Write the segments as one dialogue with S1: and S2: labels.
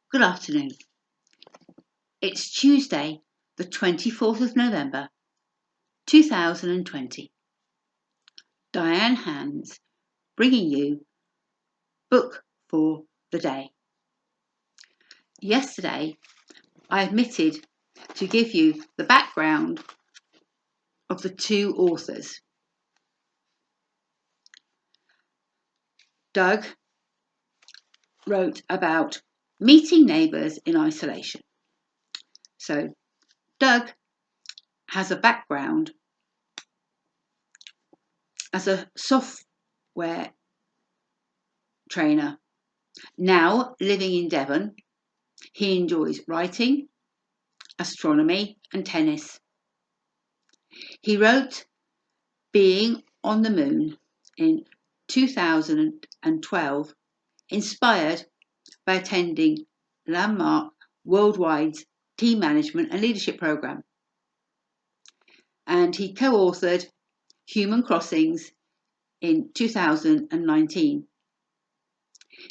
S1: Good afternoon. It's Tuesday, the 24th of November, 2020. Diane Hands bringing you Book for the Day. Yesterday, I admitted to give you the background of the two authors. Doug wrote about meeting neighbours in isolation. So, Doug has a background as a software trainer. Now living in Devon, he enjoys writing, astronomy and tennis. He wrote Being on the Moon in 2012, inspired by attending Landmark Worldwide's Team Management and Leadership Programme. And he co-authored Human Crossings in 2019.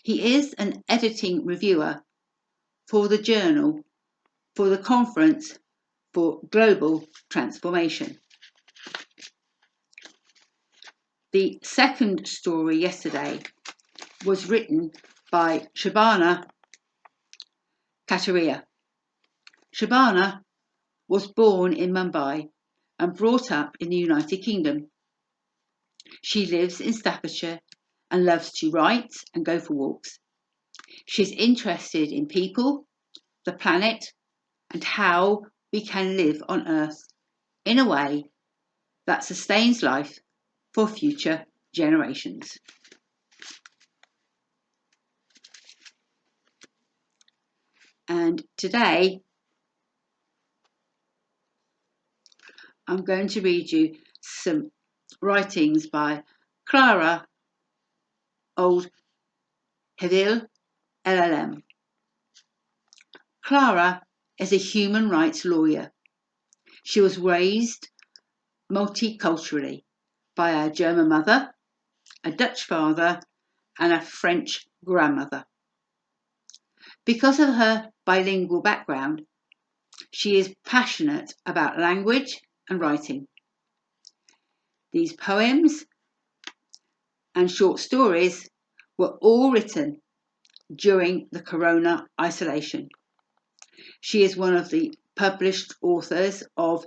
S1: He is an editing reviewer for the journal for the Conference for Global Transformation. The second story yesterday was written by Shabana Kataria. Shabana was born in Mumbai and brought up in the United Kingdom. She lives in Staffordshire and loves to write and go for walks. She's interested in people, the planet, and how we can live on Earth in a way that sustains life for future generations. And today I'm going to read you some writings by Clara, olde, Heuvel L.L.M. Clara is a human rights lawyer. She was raised multiculturally by a German mother, a Dutch father, and a French grandmother. Because of her bilingual background, she is passionate about language and writing. These poems and short stories were all written during the corona isolation. She is one of the published authors of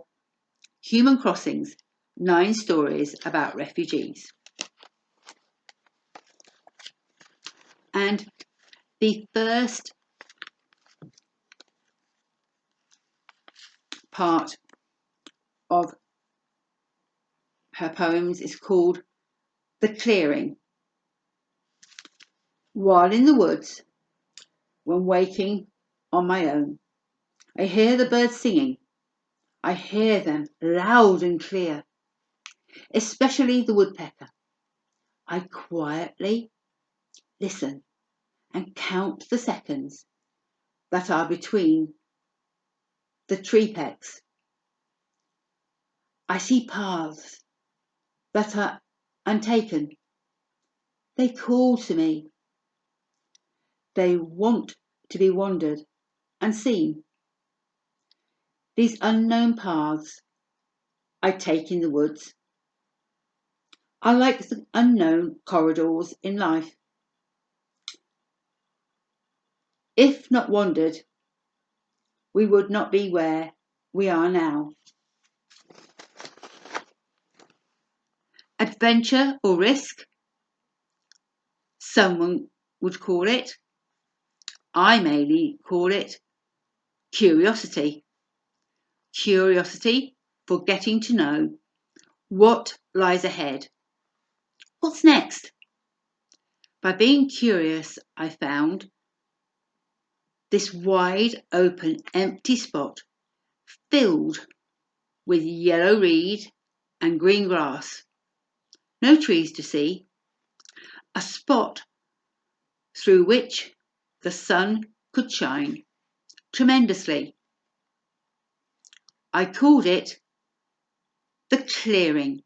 S1: Human Crossings, 9 stories about refugees. And the first part of her poems is called The Clearing. While in the woods, when waking on my own, I hear the birds singing. I hear them loud and clear, especially the woodpecker. I quietly listen and count the seconds that are between the tree pecks. I see paths that are untaken. They call to me. They want to be wandered and seen. These unknown paths I take in the woods are like the unknown corridors in life. If not wandered, we would not be where we are now. Adventure or risk, someone would call it. I may call it curiosity. Curiosity for getting to know what lies ahead. What's next? By being curious, I found this wide open empty spot filled with yellow reed and green grass. No trees to see. A spot through which the sun could shine tremendously. I called it the clearing.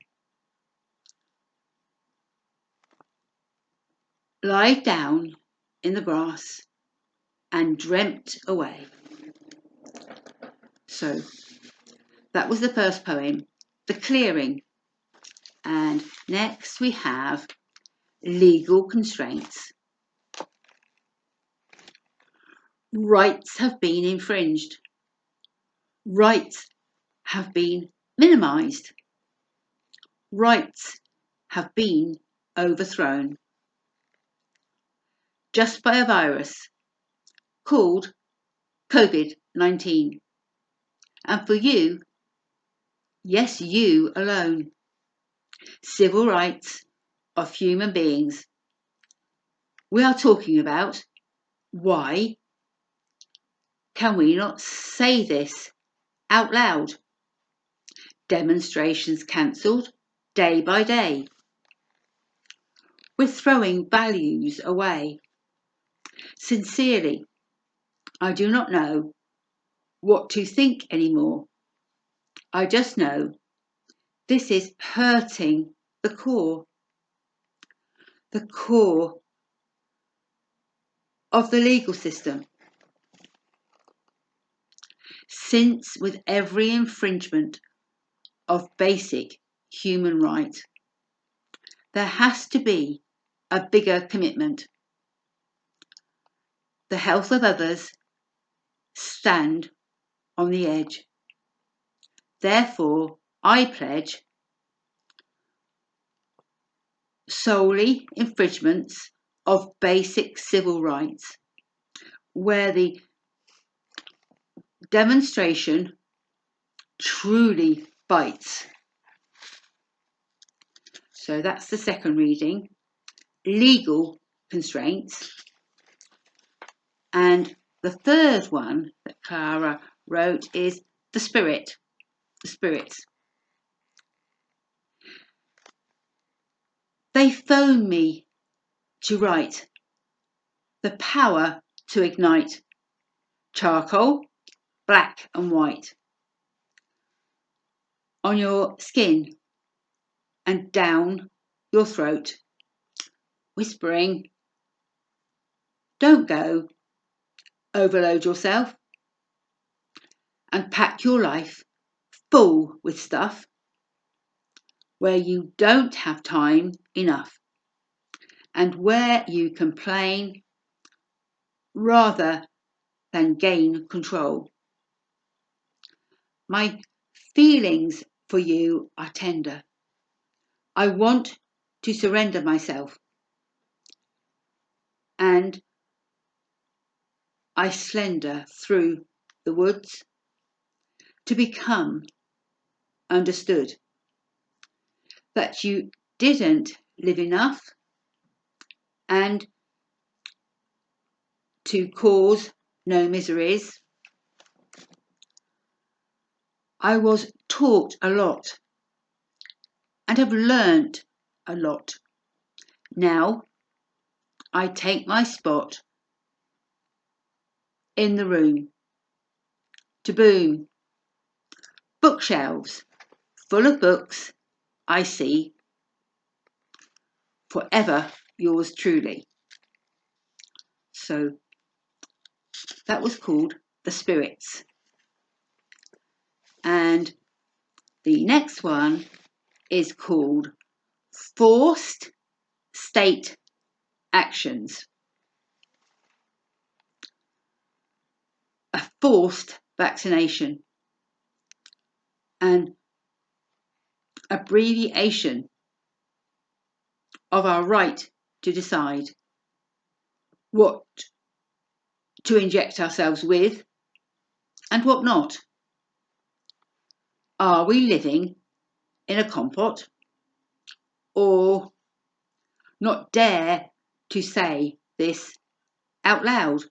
S1: Lie down in the grass and dreamt away. So that was the first poem, The Clearing. And next we have Legal Constraints. Rights have been infringed. Rights have been minimised. Rights have been overthrown. Just by a virus called COVID-19. And for you, yes, you alone, civil rights of human beings. We are talking about why can we not say this out loud? Demonstrations cancelled day by day. We're throwing values away. Sincerely, I do not know what to think anymore. I just know this is hurting the core of the legal system. Since with every infringement of basic human rights, there has to be a bigger commitment. The health of others stand on the edge. Therefore, I pledge solely infringements of basic civil rights, where the demonstration truly bites. So that's the second reading, Legal Constraints. And the third one that Clara wrote is The Spirit. The Spirits. They phone me to write, the power to ignite, charcoal, black and white, on your skin and down your throat, whispering, don't go, overload yourself and pack your life full with stuff where you don't have time enough and where you complain rather than gain control. My feelings for you are tender. I want to surrender myself, and I slender through the woods to become understood. That you didn't live enough and to cause no miseries. I was taught a lot and have learnt a lot. Now I take my spot in the room to boom. Bookshelves full of books I see. Forever yours truly. So that was called The Spirits. And the next one is called Forced State Actions. A forced vaccination. An abbreviation of our right to decide what to inject ourselves with and what not. Are we living in a compote or not dare to say this out loud?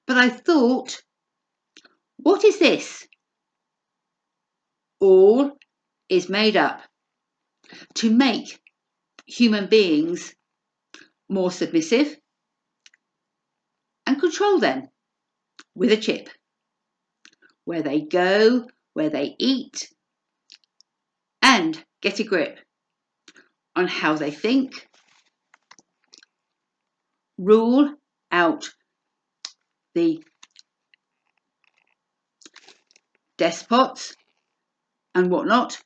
S1: But I thought, what is this? All is made up to make human beings more submissive and control them with a chip. Where they go, where they eat, and get a grip on how they think. Rule out the despots and whatnot.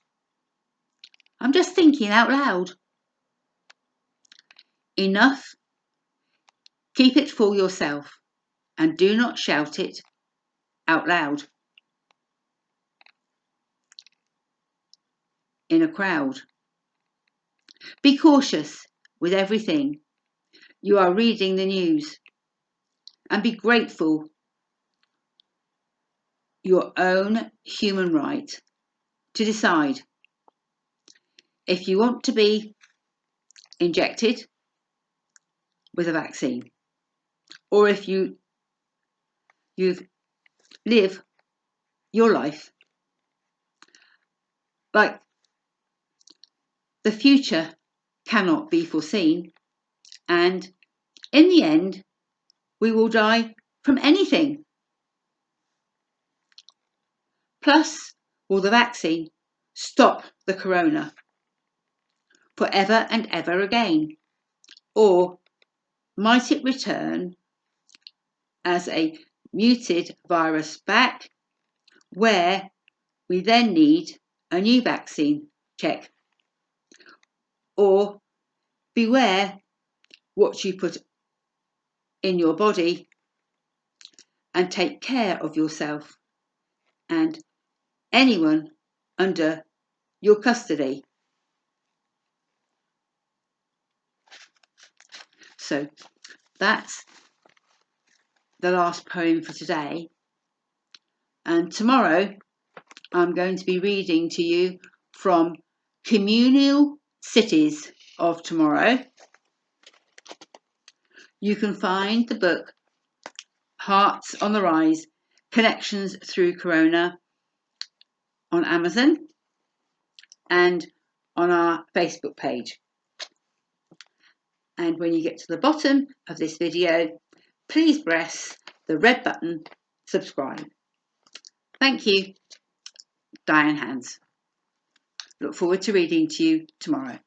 S1: I'm just thinking out loud. Enough. Keep it for yourself and do not shout it out loud in a crowd. Be cautious with everything. You are reading the news, and be grateful your own human right to decide if you want to be injected with a vaccine or if you live your life like the future cannot be foreseen, and in the end we will die from anything. Plus, will the vaccine stop the corona forever and ever again? Or might it return as a muted virus back, where we then need a new vaccine check? Or beware what you put in your body and take care of yourself and anyone under your custody. So that's the last poem for today. And tomorrow I'm going to be reading to you from Communal Cities of Tomorrow. You can find the book Hearts on the Rise, Connections Through Corona on Amazon and on our Facebook page. And when you get to the bottom of this video, please press the red button, subscribe. Thank you, Diane Hands. Look forward to reading to you tomorrow.